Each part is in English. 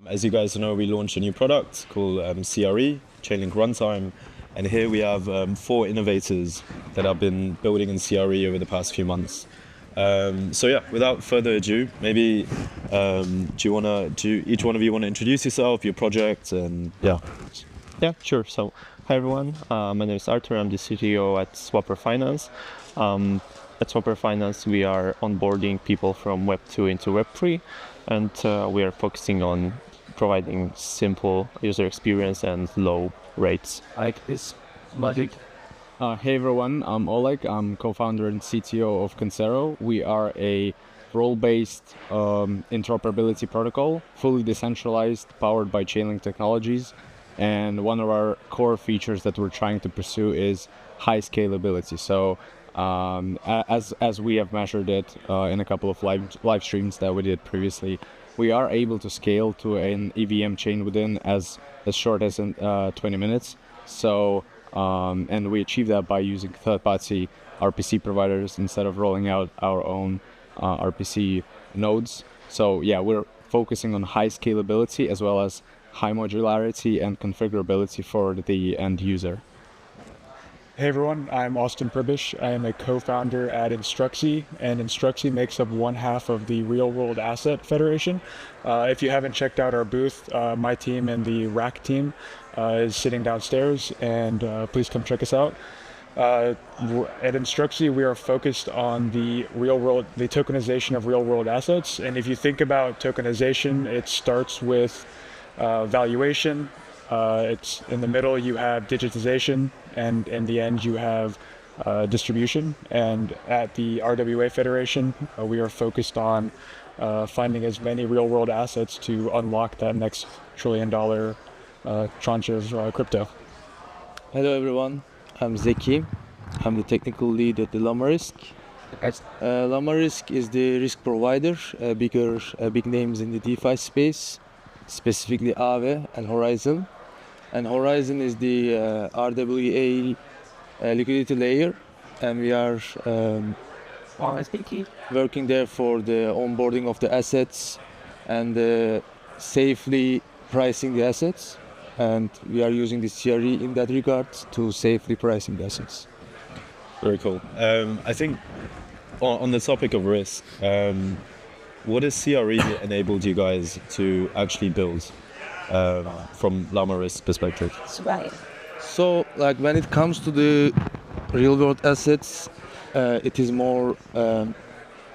As you guys know, we launched a new product called CRE, Chainlink Runtime, and here we have 4 innovators that have been building in CRE over the past few months. So yeah, without further ado, maybe do each one of you want to introduce yourself, your project, and yeah. Yeah, sure. So, hi everyone. My name is Arthur. I'm the CTO at Swapper Finance. At Swapper Finance, we are onboarding people from Web 2 into Web 3, and we are focusing on providing simple user experience and low rates. Like this logic. Hey everyone, I'm Oleg. I'm co-founder and CTO of Concero. We are a role-based interoperability protocol, fully decentralized, powered by Chainlink technologies. And one of our core features that we're trying to pursue is high scalability. So as we have measured it in a couple of live streams that we did previously, we are able to scale to an EVM chain within as short as 20 minutes. So and we achieve that by using third-party RPC providers instead of rolling out our own RPC nodes. So yeah, we're focusing on high scalability as well as high modularity and configurability for the end user. Hey everyone, I'm Austin Przybysz. I am a co-founder at Instruxy, and Instruxy makes up one half of the Real World Asset Federation. If you haven't checked out our booth, my team and the RAC team is sitting downstairs, and please come check us out. At Instruxy, we are focused on the tokenization of real world assets. And if you think about tokenization, it starts with valuation. It's in the middle you have digitization, and in the end you have distribution. And at the RWA Federation, we are focused on finding as many real world assets to unlock that next $1 trillion tranche of crypto. Hello everyone, I'm Zeki. I'm the technical lead at the Llama-Risk. Llama-Risk is the risk provider, big names in the DeFi space, specifically Aave and Horizon. And Horizon is the RWA liquidity layer, and we are working there for the onboarding of the assets and safely pricing the assets. And we are using the CRE in that regard to safely pricing the assets. Very cool. I think on the topic of risk, what has CRE enabled you guys to actually build from Llama-Risk perspective? So, like when it comes to the real-world assets, it is more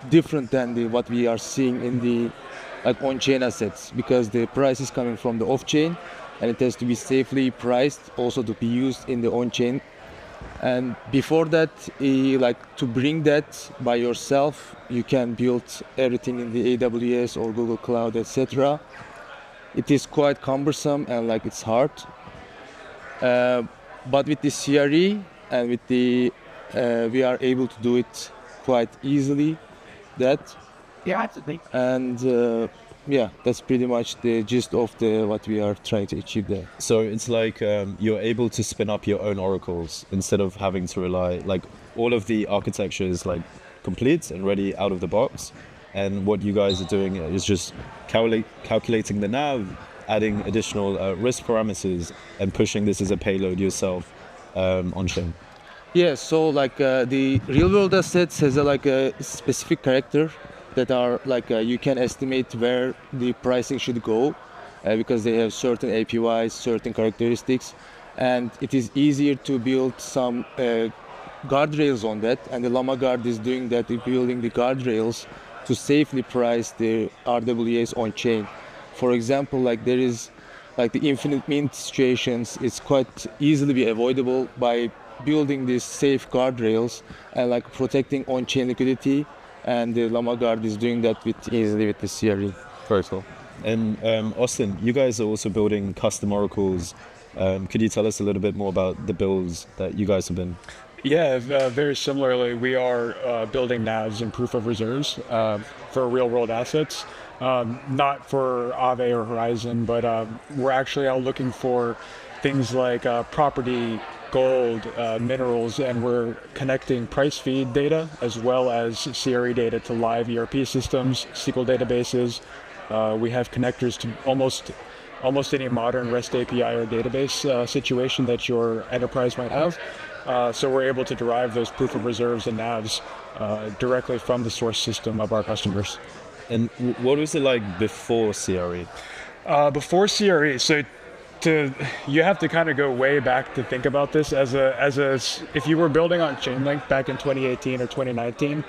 different than what we are seeing in the on-chain assets, because the price is coming from the off-chain, and it has to be safely priced, also to be used in the on-chain. And before that, to bring that by yourself, you can build everything in the AWS or Google Cloud, etc. It is quite cumbersome and it's hard. But with the CRE and with the, we are able to do it quite easily. And yeah, that's pretty much the gist of what we are trying to achieve there. So it's like you're able to spin up your own oracles instead of having to rely, all of the architecture is complete and ready out of the box. And what you guys are doing is just calculating the NAV, adding additional risk parameters, and pushing this as a payload yourself on-chain. Yeah, so the real-world assets has a specific character that are you can estimate where the pricing should go because they have certain APYs, certain characteristics, and it is easier to build some guardrails on that. And the Llama Guard is doing that, building the guardrails to safely price the RWAs on chain. For example, there is the infinite mint situations. It's quite easily be avoidable by building these safe guardrails and protecting on-chain liquidity. And the Llama Guard is doing that easily with the CRE. Very cool. And Austin, you guys are also building custom oracles. Could you tell us a little bit more about the builds that you guys have been? Yeah, very similarly, we are building NAVs and proof of reserves for real-world assets. Not for Aave or Horizon, but we're actually out looking for things like property, gold, minerals, and we're connecting price feed data as well as CRE data to live ERP systems, SQL databases, We have connectors to almost any modern REST API or database situation that your enterprise might have. So we're able to derive those proof of reserves and NAVs directly from the source system of our customers. And what was it like before CRE? Before CRE, so you have to kind of go way back to think about this if you were building on Chainlink back in 2018 or 2019,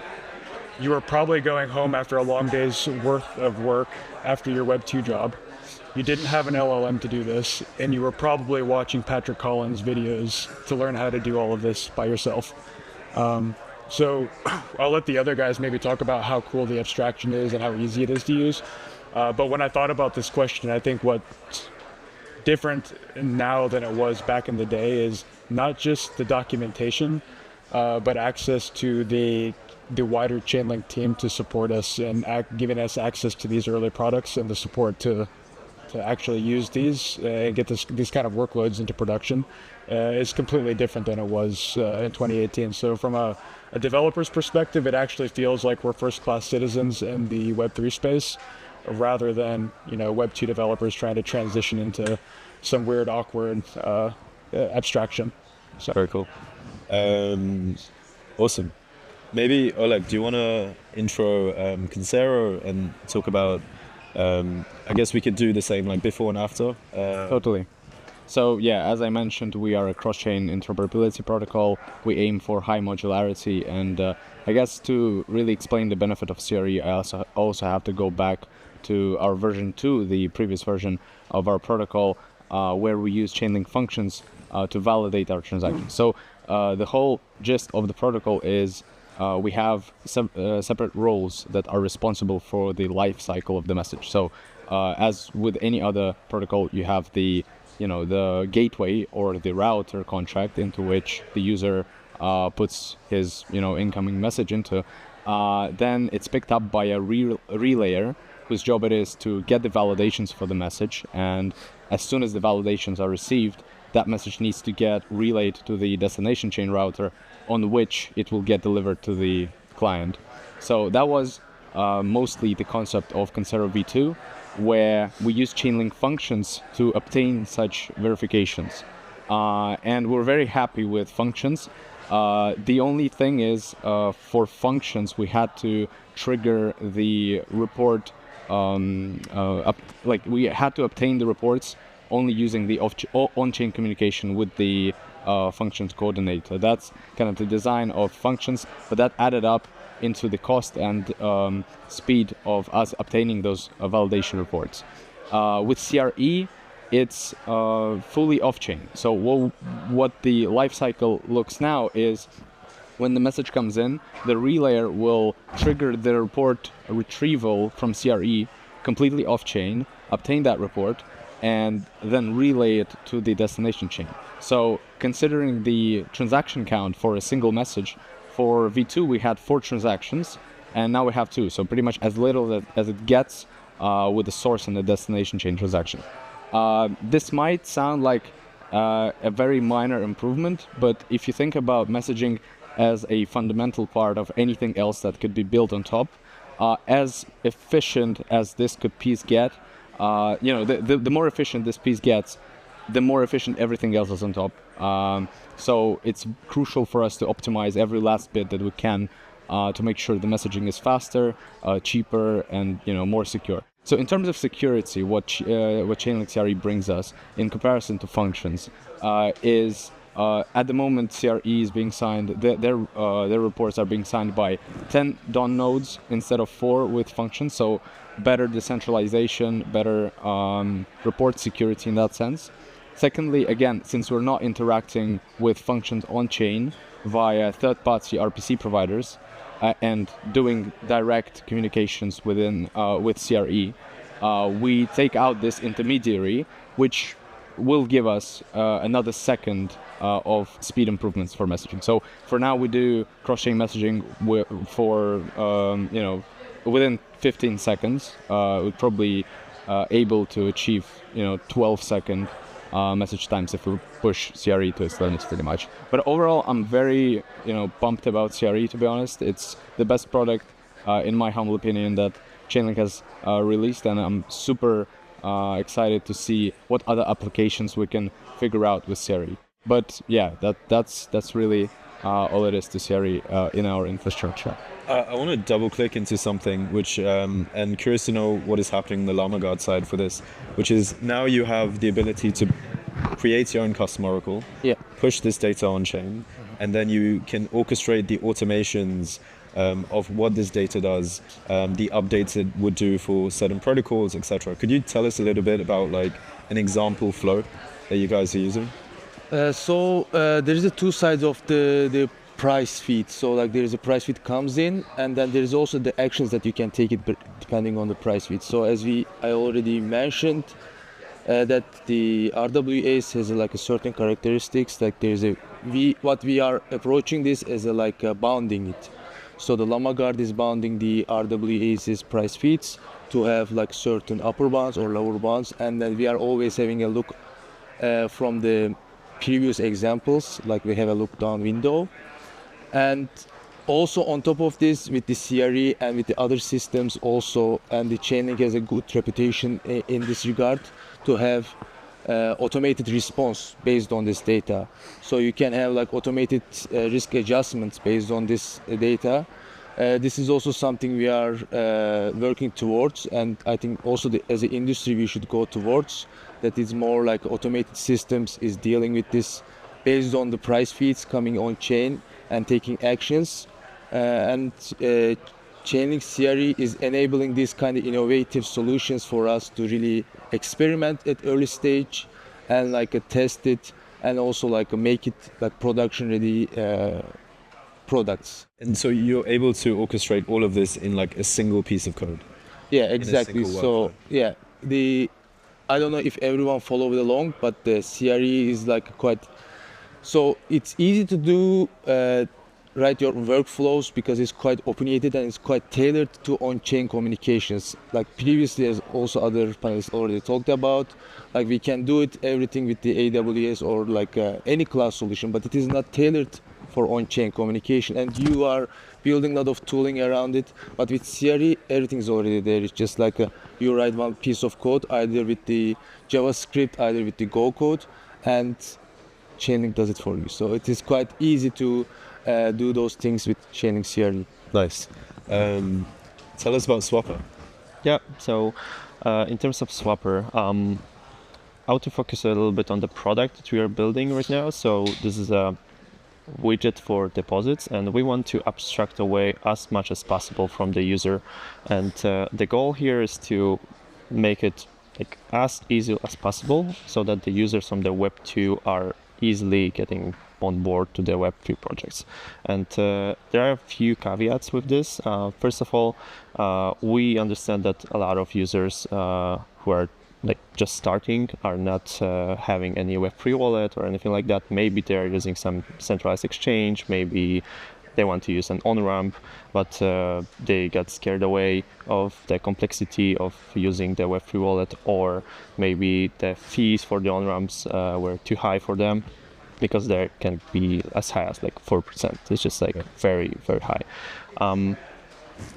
you were probably going home after a long day's worth of work after your Web 2 job. You didn't have an LLM to do this, and you were probably watching Patrick Collins videos to learn how to do all of this by yourself. So I'll let the other guys maybe talk about how cool the abstraction is and how easy it is to use. But when I thought about this question, I think what's different now than it was back in the day is not just the documentation, but access to the wider Chainlink team to support us and giving us access to these early products and the support to actually use these and get these kind of workloads into production is completely different than it was in 2018. So from a developer's perspective, it actually feels like we're first-class citizens in the Web3 space, rather than Web 2 developers trying to transition into some weird, awkward abstraction. So. Very cool. Awesome. Maybe Oleg, do you want to intro Concero and talk about? I guess we could do the same, like before and after. Totally. So yeah, as I mentioned, we are a cross-chain interoperability protocol. We aim for high modularity, and I guess to really explain the benefit of CRE, I also have to go back to our version 2, the previous version of our protocol, where we use Chainlink functions to validate our transactions. So the whole gist of the protocol is we have separate roles that are responsible for the life cycle of the message. So as with any other protocol, you have the gateway or the router contract into which the user puts his incoming message into. Then it's picked up by a relayer whose job it is to get the validations for the message, and as soon as the validations are received, that message needs to get relayed to the destination chain router, on which it will get delivered to the client. So that was mostly the concept of Concero v2, where we use Chainlink functions to obtain such verifications. And we're very happy with functions. The only thing is, for functions, we had to trigger the report, we had to obtain the reports only using the on-chain communication with the functions coordinator. That's kind of the design of functions, but that added up into the cost and speed of us obtaining those validation reports. With CRE, it's fully off-chain. So what the lifecycle looks now is, when the message comes in, the relayer will trigger the report retrieval from CRE completely off-chain, obtain that report, and then relay it to the destination chain. So considering the transaction count for a single message, for V2 we had 4 transactions, and now we have 2. So pretty much as little as it gets with the source and the destination chain transaction. This might sound like a very minor improvement, but if you think about messaging as a fundamental part of anything else that could be built on top, as efficient as this piece get, the more efficient this piece gets, the more efficient everything else is on top. So it's crucial for us to optimize every last bit that we can to make sure the messaging is faster, cheaper, and more secure. So in terms of security, what Chainlink CRE brings us in comparison to functions is, at the moment, CRE is being signed. Their reports are being signed by 10 DON nodes instead of 4 with functions. So better decentralization, better report security in that sense. Secondly, again, since we're not interacting with functions on-chain via third-party RPC providers and doing direct communications with CRE, we take out this intermediary, which will give us another second of speed improvements for messaging. So for now, we do cross-chain messaging for within 15 seconds. We're probably able to achieve 12-second message times if we push CRE to its limits, pretty much. But overall, I'm very pumped about CRE. To be honest, it's the best product in my humble opinion that Chainlink has released, and I'm super excited to see what other applications we can figure out with CRE. But yeah, that's really all it is to CRE in our infrastructure. I want to double click into something which, and curious to know what is happening on the Llama Guard side for this, which is now you have the ability to create your own custom oracle, push this data on chain, and then you can orchestrate the automations of what this data does, the updates it would do for certain protocols, etc. Could you tell us a little bit about like an example flow that you guys are using? So there is a two sides of the price feed. So like there is a price feed comes in, and then there is also the actions that you can take it depending on the price feed. So as I already mentioned, that the RWAs has like a certain characteristics. Like there's what we are approaching this as bounding it. So the Llama Guard is bounding the RWAs price feeds to have like certain upper bounds or lower bounds, and then we are always having a look from the previous examples, like we have a look down window. And also on top of this, with the CRE and with the other systems also, and the Chainlink has a good reputation in this regard to have automated response based on this data. So you can have like automated risk adjustments based on this data. This is also something we are working towards, and I think also as an industry we should go towards that. Is more like automated systems is dealing with this based on the price feeds coming on chain and taking actions, and Chainlink CRE is enabling these kind of innovative solutions for us to really experiment at early stage and like test it, and also like make it like production ready products. And so you're able to orchestrate all of this in like a single piece of code. Yeah, exactly. So yeah, I don't know if everyone followed along, but the CRE is like quite. So it's easy to do, write your workflows because it's quite opinionated and it's quite tailored to on-chain communications. Like previously, as also other panelists already talked about, like we can do it everything with the AWS or like any cloud solution, but it is not tailored for on-chain communication. And you are building a lot of tooling around it. But with CRE, everything's already there. It's just like you write one piece of code, either with the JavaScript, either with the Go code, and Chainlink does it for you. So it is quite easy to do those things with Chainlink CRE. Nice. Tell us about Swapper. Yeah, so in terms of Swapper, I want to focus a little bit on the product that we are building right now. So this is a widget for deposits, and we want to abstract away as much as possible from the user. And the goal here is to make it like as easy as possible so that the users from the Web 2 are easily getting on board to the Web3 projects. And there are a few caveats with this. First of all, we understand that a lot of users who are like just starting are not having any Web3 wallet or anything like that. Maybe they are using some centralized exchange, maybe they want to use an on-ramp, but they got scared away of the complexity of using the Web3 wallet, or maybe the fees for the on-ramps were too high for them, because there can be as high as like 4%. It's just like very, very high.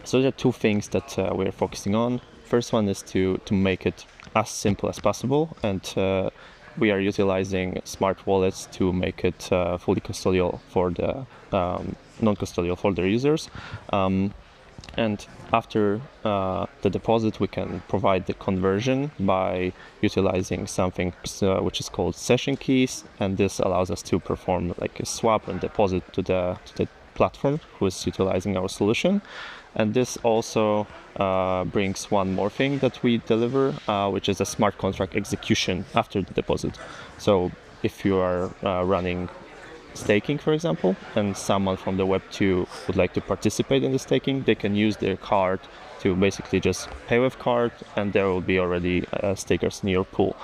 So there are two things that we're focusing on. First one is to make it as simple as possible, and we are utilizing smart wallets to make it fully custodial for the non-custodial for the users. And after the deposit, we can provide the conversion by utilizing something which is called session keys, and this allows us to perform like a swap and deposit to the platform who is utilizing our solution. And this also brings one more thing that we deliver, which is a smart contract execution after the deposit. So if you are running staking, for example, and someone from the Web 2 would like to participate in the staking, they can use their card to basically just pay with card, and there will be already stakers in your pool.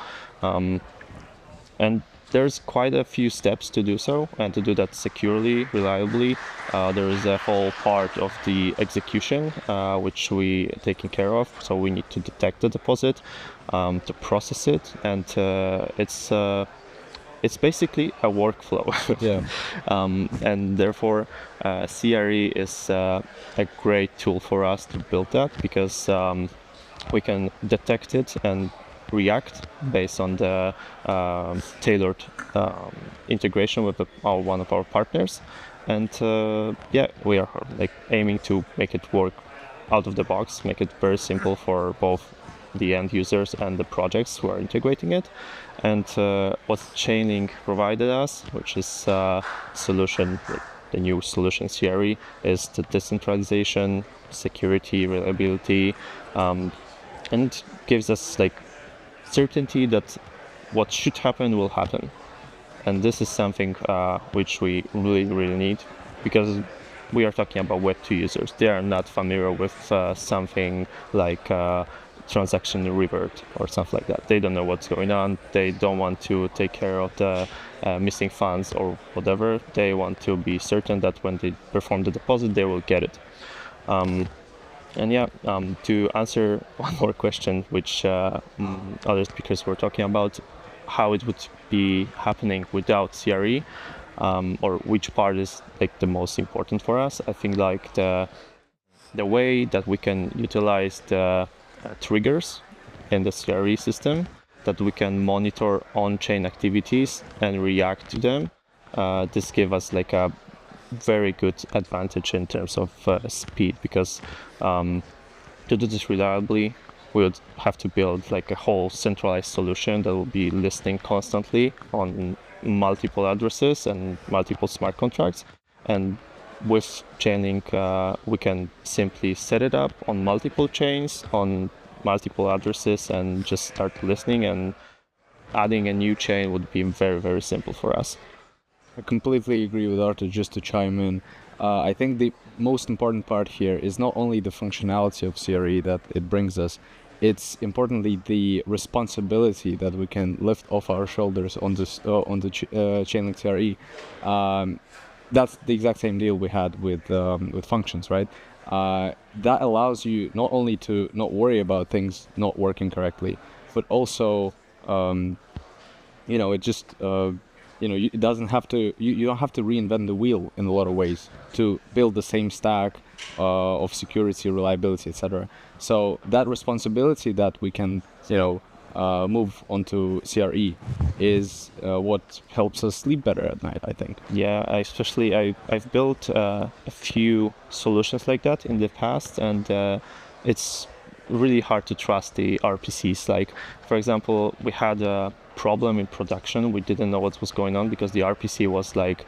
And there's quite a few steps to do so, and to do that securely, reliably. There is a whole part of the execution which we are taking care of. So we need to detect the deposit, to process it, and it's it's basically a workflow. Yeah. And therefore, CRE is a great tool for us to build that, because we can detect it and react based on the tailored integration with one of our partners. And yeah, we are like aiming to make it work out of the box, make it very simple for both the end users and the projects who are integrating it. And what Chainlink provided us, which is a solution, the new solution CRE, is the decentralization, security, reliability, and gives us like certainty that what should happen will happen. And this is something which we really need, because we are talking about Web2 users. They are not familiar with something like transaction revert or something like that. They don't know what's going on. They don't want to take care of the missing funds or whatever. They want to be certain that when they perform the deposit, they will get it. And yeah, to answer one more question, which other speakers were talking about, how it would be happening without CRE, or which part is like the most important for us. I think like the way that we can utilize the triggers in the CRE system, that we can monitor on-chain activities and react to them. This gives us like a very good advantage in terms of speed, because to do this reliably, we would have to build like a whole centralized solution that will be listening constantly on multiple addresses and multiple smart contracts. And with Chainlink, we can simply set it up on multiple chains, on multiple addresses, and just start listening, and adding a new chain would be very simple for us. I completely agree with Arthur. Just to chime in, I think the most important part here is not only the functionality of CRE that it brings us, it's importantly the responsibility that we can lift off our shoulders on this on the Chainlink CRE. That's the exact same deal we had with functions, right? That allows you not only to not worry about things not working correctly, but also it just it doesn't have to, you don't have to reinvent the wheel in a lot of ways to build the same stack of security, reliability, etc. So that responsibility that we can move onto CRE is what helps us sleep better at night, I think. Yeah, I've built a few solutions like that in the past, and it's really hard to trust the RPCs. Like, for example, we had a problem in production. We didn't know what was going on because the RPC was like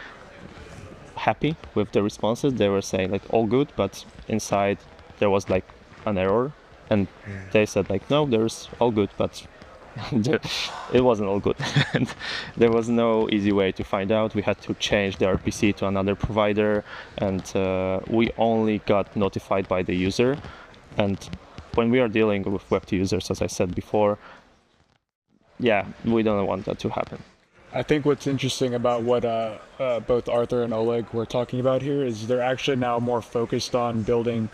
happy with the responses. They were saying like all good, but inside there was like an error, and they said like no, there's all good, but it wasn't all good. And there was no easy way to find out. We had to change the RPC to another provider, and we only got notified by the user. And when we are dealing with Web2 users, as I said before, yeah, we don't want that to happen. I think what's interesting about what both Arthur and Oleg were talking about here is they're actually now more focused on building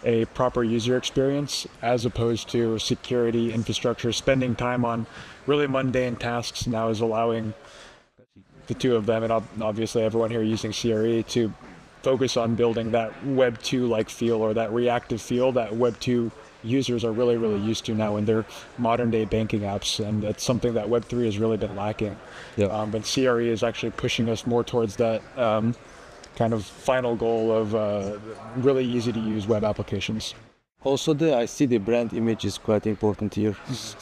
a proper user experience as opposed to security infrastructure. Spending time on really mundane tasks now is allowing the two of them, and obviously everyone here using CRE, to focus on building that Web 2-like feel, or that reactive feel that Web 2 users are really used to now in their modern day banking apps, and that's something that Web 3 has really been lacking. Yeah. But CRE is actually pushing us more towards that kind of final goal of really easy to use web applications. Also, I see the brand image is quite important here.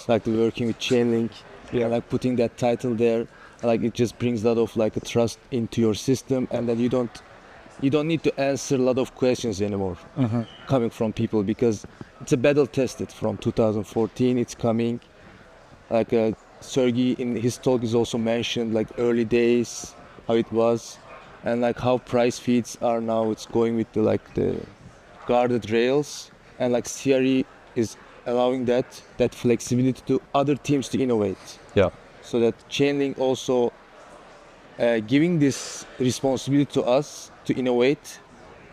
Like working with Chainlink, Yeah. like putting that title there, like it just brings a lot of like a trust into your system, and then you don't need to answer a lot of questions anymore coming from people, because it's a battle tested from 2014. It's coming. Like Sergey in his talk is also mentioned like early days, how it was, and like how price feeds are now. It's going with the guarded rails, and like CRE is allowing that flexibility to other teams to innovate. Yeah. So that Chainlink also giving this responsibility to us to innovate,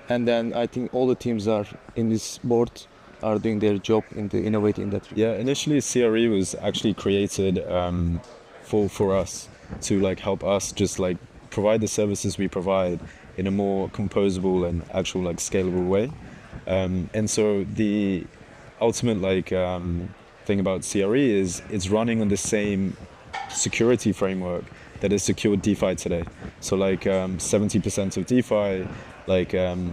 and then I think all the teams are in this board are doing their job in the innovating that. Yeah, initially CRE was actually created for us. to like help us just like provide the services we provide in a more composable and actual like scalable way. And so the ultimate thing about CRE is it's running on the same security framework that has secured DeFi today. So 70% of DeFi,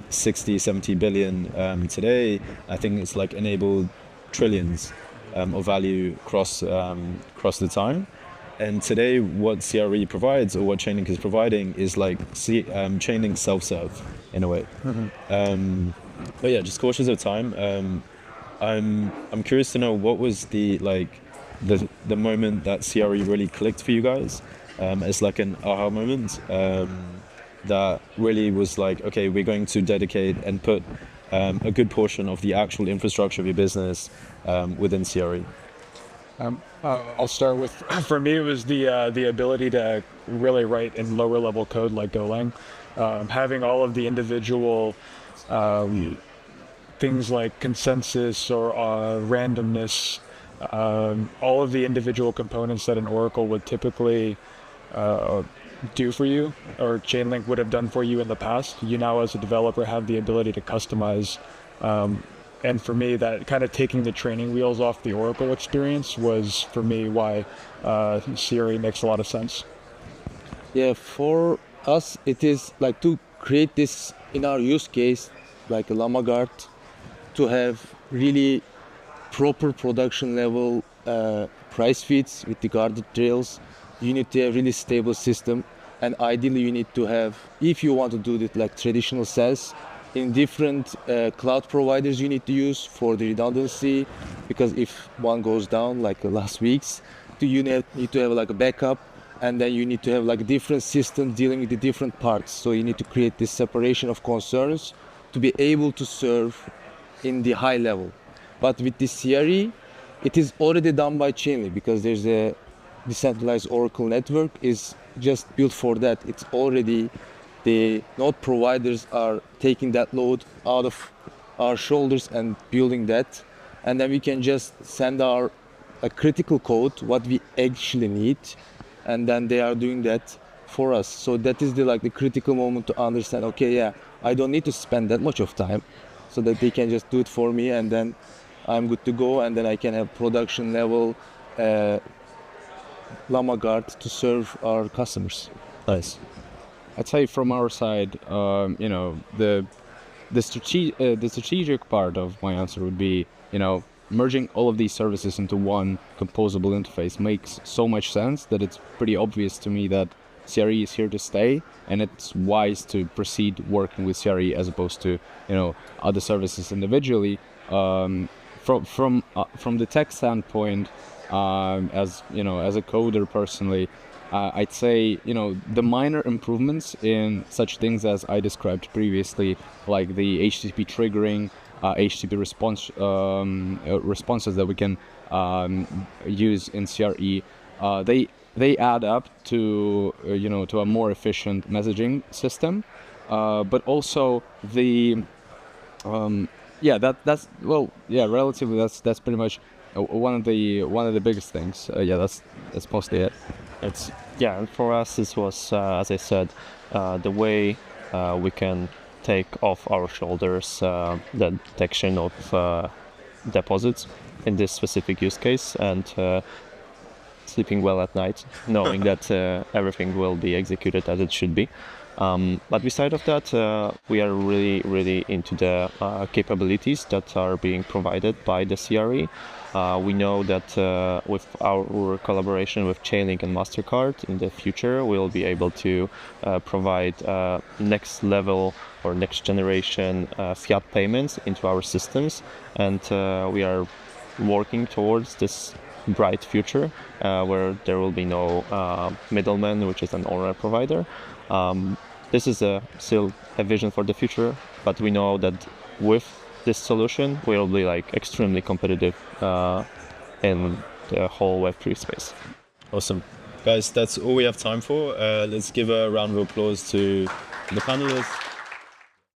60, 70 billion today, I think it's like enabled trillions of value across the time. And today, what CRE provides, or what Chainlink is providing, is Chainlink self-serve in a way. But yeah, just cautious of time. I'm curious to know what was the moment that CRE really clicked for you guys as like an aha moment that really was like, okay, we're going to dedicate and put a good portion of the actual infrastructure of your business within CRE. I'll start with, for me, it was the ability to really write in lower level code like Golang. Having all of the individual things like consensus or randomness, all of the individual components that an Oracle would typically do for you, or Chainlink would have done for you in the past, you now as a developer have the ability to customize. And for me, that kind of taking the training wheels off the Oracle experience was, for me, why CRE makes a lot of sense. Yeah, for us, it is like to create this in our use case, like a Llama Guard, to have really proper production level price feeds with the guarded trails. You need to have really stable system, and ideally you need to have, if you want to do it like traditional SaaS, in different cloud providers you need to use for the redundancy, because if one goes down like last week's, you need to have like a backup, and then you need to have like different systems dealing with the different parts. So you need to create this separation of concerns to be able to serve in the high level. But with the CRE, it is already done by Chainlink, because there's a decentralized Oracle network is just built for that. It's already, the node providers are taking that load out of our shoulders and building that, and then we can just send our critical code, what we actually need, and then they are doing that for us. So that is the critical moment to understand, okay, yeah, I don't need to spend that much of time, so that they can just do it for me, and then I'm good to go, and then I can have production level Llama Guard to serve our customers. Nice. I'd say from our side, the strategic part of my answer would be, merging all of these services into one composable interface makes so much sense that it's pretty obvious to me that CRE is here to stay, and it's wise to proceed working with CRE as opposed to, other services individually. From the tech standpoint, as a coder personally, I'd say, the minor improvements in such things as I described previously, like the HTTP triggering, HTTP responses that we can use in CRE, they add up to to a more efficient messaging system, but also the relatively that's pretty much one of the biggest things. That's mostly it. And for us, this was, as I said, the way we can take off our shoulders the detection of deposits in this specific use case, and sleeping well at night, knowing that everything will be executed as it should be. But beside of that, we are really, really into the capabilities that are being provided by the CRE. We know that with our collaboration with Chainlink and MasterCard in the future, we'll be able to provide next level or next generation fiat payments into our systems, and we are working towards this bright future where there will be no middleman, which is an owner provider. This is still a vision for the future, but we know that with this solution, we'll be extremely competitive in the whole Web3 space. Awesome. Guys, that's all we have time for. Let's give a round of applause to the panelists.